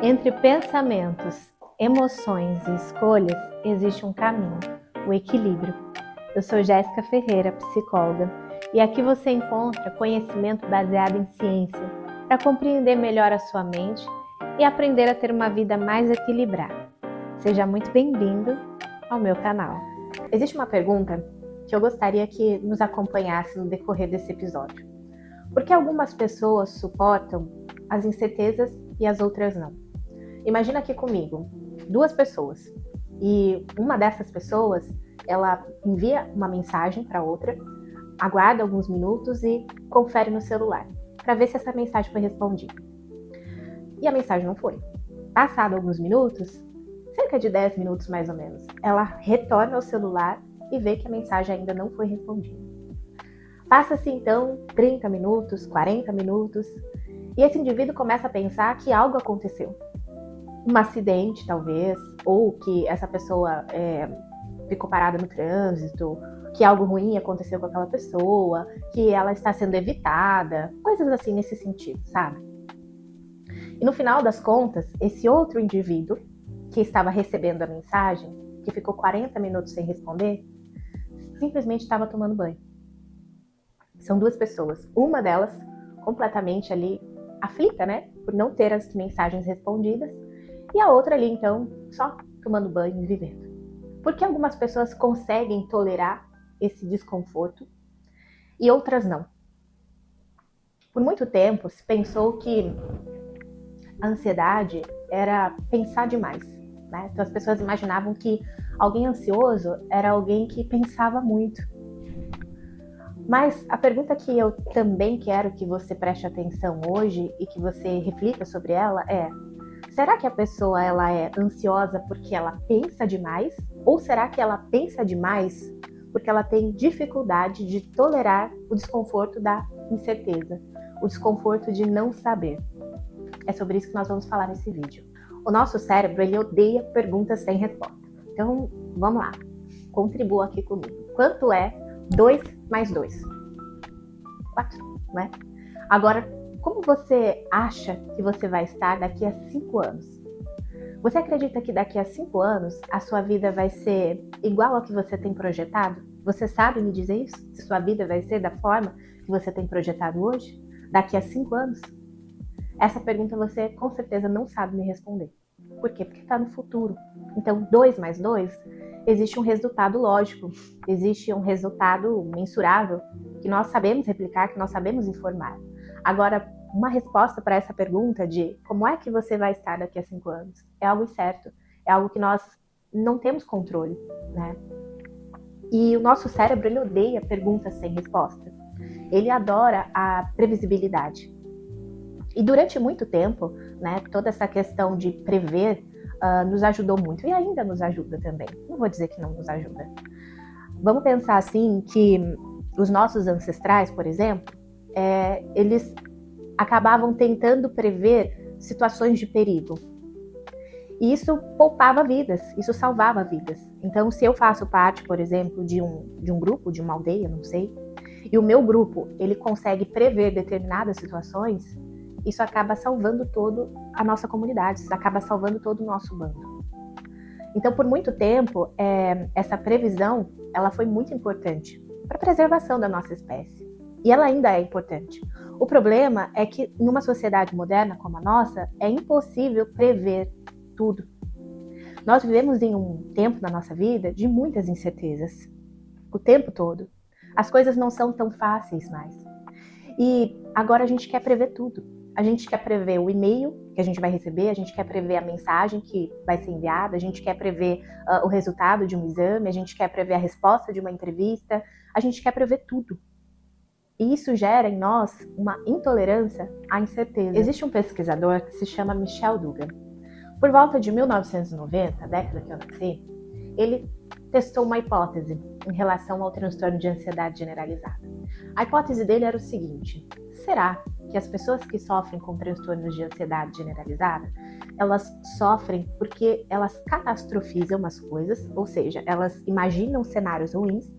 Entre pensamentos, emoções e escolhas, existe um caminho, o equilíbrio. Eu sou Jéssica Ferreira, psicóloga, e aqui você encontra conhecimento baseado em ciência para compreender melhor a sua mente e aprender a ter uma vida mais equilibrada. Seja muito bem-vindo ao meu canal. Existe uma pergunta que eu gostaria que nos acompanhasse no decorrer desse episódio. Por que algumas pessoas suportam as incertezas e as outras não? Imagina aqui comigo, duas pessoas, e uma dessas pessoas, ela envia uma mensagem para outra, aguarda alguns minutos e confere no celular, para ver se essa mensagem foi respondida. E a mensagem não foi. Passado alguns minutos, cerca de 10 minutos mais ou menos, ela retorna ao celular e vê que a mensagem ainda não foi respondida. Passa-se então 30 minutos, 40 minutos, e esse indivíduo começa a pensar que algo aconteceu. Um acidente, talvez, ou que essa pessoa ficou parada no trânsito, que algo ruim aconteceu com aquela pessoa, que ela está sendo evitada, coisas assim nesse sentido, sabe? E no final das contas, esse outro indivíduo que estava recebendo a mensagem, que ficou 40 minutos sem responder, simplesmente estava tomando banho. São duas pessoas, uma delas completamente ali aflita, né, por não ter as mensagens respondidas, e a outra ali, então, só tomando banho e vivendo. Por que algumas pessoas conseguem tolerar esse desconforto e outras não? Por muito tempo se pensou que a ansiedade era pensar demais, né? Então as pessoas imaginavam que alguém ansioso era alguém que pensava muito. Mas a pergunta que eu também quero que você preste atenção hoje e que você reflita sobre ela é: será que a pessoa ela é ansiosa porque ela pensa demais? Ou será que ela pensa demais porque ela tem dificuldade de tolerar o desconforto da incerteza, o desconforto de não saber? É sobre isso que nós vamos falar nesse vídeo. O nosso cérebro, ele odeia perguntas sem resposta. Então, vamos lá. Contribua aqui comigo. Quanto é 2 mais 2? 4, né? Agora, como você acha que você vai estar daqui a 5 anos? Você acredita que daqui a 5 anos a sua vida vai ser igual ao que você tem projetado? Você sabe me dizer isso? Se sua vida vai ser da forma que você tem projetado hoje? Daqui a 5 anos? Essa pergunta você com certeza não sabe me responder. Por quê? Porque está no futuro. Então, 2 mais 2, existe um resultado lógico, existe um resultado mensurável que nós sabemos replicar, que nós sabemos informar. Agora, uma resposta para essa pergunta de como é que você vai estar daqui a 5 anos é algo incerto, é algo que nós não temos controle, né? E o nosso cérebro, ele odeia perguntas sem resposta. Ele adora a previsibilidade. E durante muito tempo, né, toda essa questão de prever nos ajudou muito e ainda nos ajuda também. Não vou dizer que não nos ajuda. Vamos pensar assim que os nossos ancestrais, por exemplo, eles acabavam tentando prever situações de perigo. E isso poupava vidas, isso salvava vidas. Então, se eu faço parte, por exemplo, de um grupo, de uma aldeia, não sei, e o meu grupo ele consegue prever determinadas situações, isso acaba salvando toda a nossa comunidade, isso acaba salvando todo o nosso bando. Então, por muito tempo, essa previsão ela foi muito importante para a preservação da nossa espécie. E ela ainda é importante. O problema é que, numa sociedade moderna como a nossa, é impossível prever tudo. Nós vivemos em um tempo na nossa vida de muitas incertezas. O tempo todo. As coisas não são tão fáceis mais. E agora a gente quer prever tudo. A gente quer prever o e-mail que a gente vai receber, a gente quer prever a mensagem que vai ser enviada, a gente quer prever o resultado de um exame, a gente quer prever a resposta de uma entrevista, a gente quer prever tudo. E isso gera em nós uma intolerância à incerteza. Existe um pesquisador que se chama Michel Dugan. Por volta de 1990, a década que eu nasci, ele testou uma hipótese em relação ao transtorno de ansiedade generalizada. A hipótese dele era o seguinte: será que as pessoas que sofrem com transtornos de ansiedade generalizada, elas sofrem porque elas catastrofizam as coisas, ou seja, elas imaginam cenários ruins,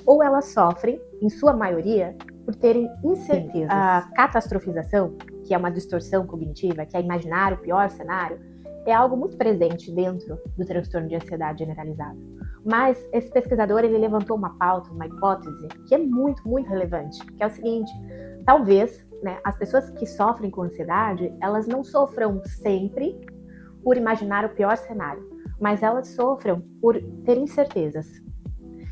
ou elas sofrem, em sua maioria, por terem incertezas. A catastrofização, que é uma distorção cognitiva, que é imaginar o pior cenário, é algo muito presente dentro do transtorno de ansiedade generalizada. Mas esse pesquisador, ele levantou uma pauta, uma hipótese, que é muito, muito relevante, que é o seguinte: talvez, né, as pessoas que sofrem com ansiedade, elas não sofram sempre por imaginar o pior cenário, mas elas sofram por ter incertezas.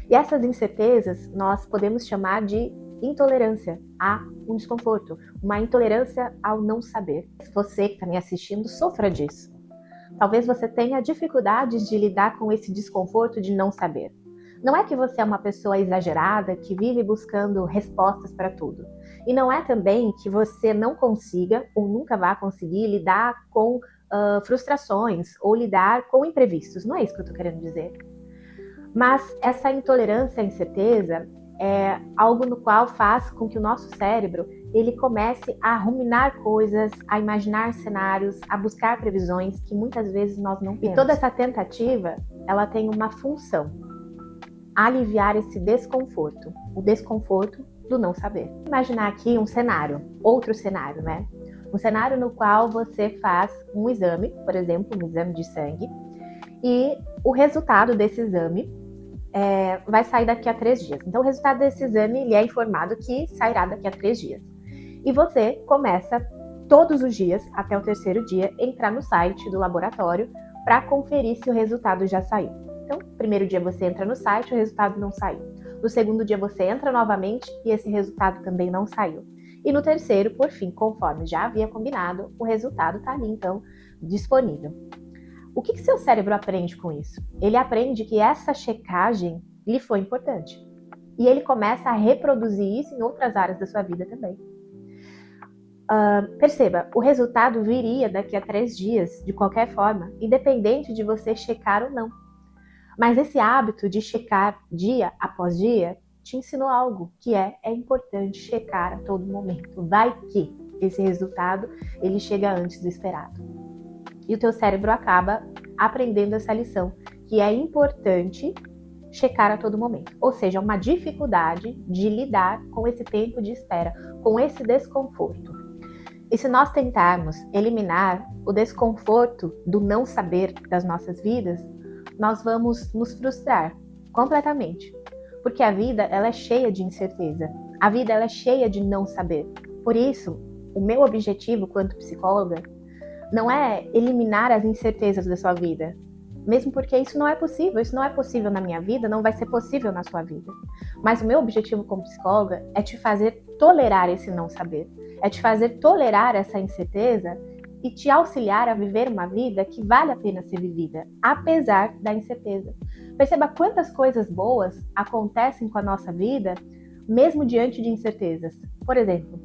E essas incertezas nós podemos chamar de intolerância a um desconforto, uma intolerância ao não saber. Você que está me assistindo sofra disso. Talvez você tenha dificuldades de lidar com esse desconforto de não saber. Não é que você é uma pessoa exagerada que vive buscando respostas para tudo. E não é também que você não consiga ou nunca vá conseguir lidar com frustrações ou lidar com imprevistos. Não é isso que eu estou querendo dizer. Mas essa intolerância à incerteza é algo no qual faz com que o nosso cérebro ele comece a ruminar coisas, a imaginar cenários, a buscar previsões que muitas vezes nós não temos. E toda essa tentativa, ela tem uma função: aliviar esse desconforto, o desconforto do não saber. Imaginar aqui um cenário, outro cenário, né? Um cenário no qual você faz um exame, por exemplo, um exame de sangue, e o resultado desse exame vai sair daqui a 3 dias. Então, o resultado desse exame ele é informado que sairá daqui a 3 dias. E você começa todos os dias, até o 3º dia, entrar no site do laboratório para conferir se o resultado já saiu. Então, no primeiro dia você entra no site, o resultado não saiu. No segundo dia você entra novamente e esse resultado também não saiu. E no 3º, por fim, conforme já havia combinado, o resultado está ali, então, disponível. O que seu cérebro aprende com isso? Ele aprende que essa checagem lhe foi importante. E ele começa a reproduzir isso em outras áreas da sua vida também. Perceba, o resultado viria daqui a 3 dias, de qualquer forma, independente de você checar ou não. Mas esse hábito de checar dia após dia te ensinou algo, que é importante checar a todo momento. Vai que esse resultado ele chega antes do esperado. E o teu cérebro acaba aprendendo essa lição, que é importante checar a todo momento. Ou seja, uma dificuldade de lidar com esse tempo de espera, com esse desconforto. E se nós tentarmos eliminar o desconforto do não saber das nossas vidas, nós vamos nos frustrar completamente. Porque a vida ela é cheia de incerteza. A vida ela é cheia de não saber. Por isso, o meu objetivo quanto psicóloga não é eliminar as incertezas da sua vida, mesmo porque isso não é possível na minha vida, não vai ser possível na sua vida. Mas o meu objetivo como psicóloga é te fazer tolerar esse não saber, é te fazer tolerar essa incerteza e te auxiliar a viver uma vida que vale a pena ser vivida, apesar da incerteza. Perceba quantas coisas boas acontecem com a nossa vida, mesmo diante de incertezas. Por exemplo,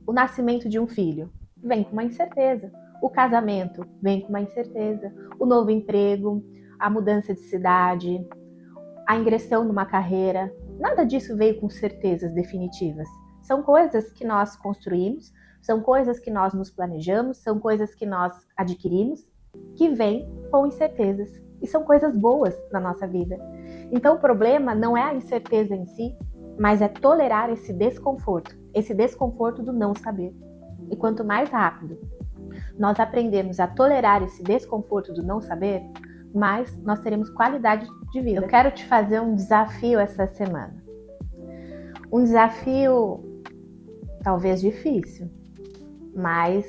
o nascimento de um filho vem com uma incerteza. O casamento vem com uma incerteza, o novo emprego, a mudança de cidade, a ingressão numa carreira, nada disso veio com certezas definitivas. São coisas que nós construímos, são coisas que nós nos planejamos, são coisas que nós adquirimos, que vêm com incertezas. E são coisas boas na nossa vida. Então o problema não é a incerteza em si, mas é tolerar esse desconforto do não saber. E quanto mais rápido nós aprendemos a tolerar esse desconforto do não saber, mais nós teremos qualidade de vida. Eu quero te fazer um desafio essa semana. Um desafio talvez difícil, mas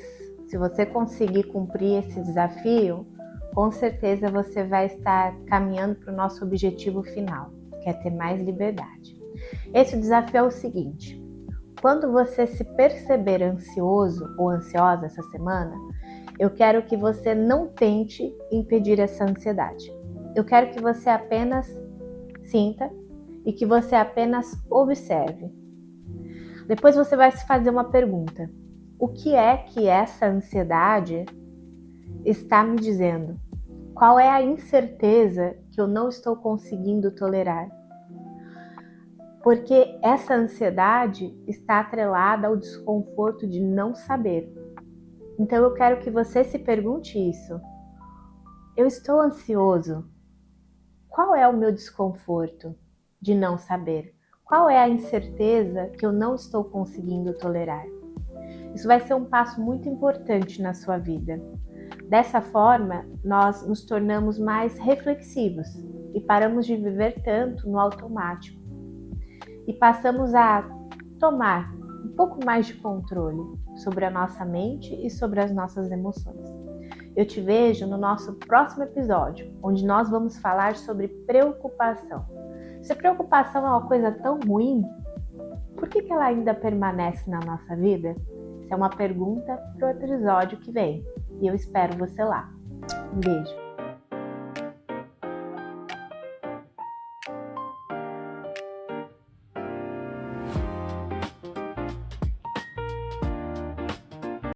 se você conseguir cumprir esse desafio, com certeza você vai estar caminhando para o nosso objetivo final, que é ter mais liberdade. Esse desafio é o seguinte: quando você se perceber ansioso ou ansiosa essa semana, eu quero que você não tente impedir essa ansiedade. Eu quero que você apenas sinta e que você apenas observe. Depois você vai se fazer uma pergunta: o que é que essa ansiedade está me dizendo? Qual é a incerteza que eu não estou conseguindo tolerar? Porque essa ansiedade está atrelada ao desconforto de não saber. Então eu quero que você se pergunte isso. Eu estou ansioso. Qual é o meu desconforto de não saber? Qual é a incerteza que eu não estou conseguindo tolerar? Isso vai ser um passo muito importante na sua vida. Dessa forma, nós nos tornamos mais reflexivos e paramos de viver tanto no automático. E passamos a tomar um pouco mais de controle sobre a nossa mente e sobre as nossas emoções. Eu te vejo no nosso próximo episódio, onde nós vamos falar sobre preocupação. Se a preocupação é uma coisa tão ruim, por que ela ainda permanece na nossa vida? Essa é uma pergunta para o episódio que vem. E eu espero você lá. Um beijo!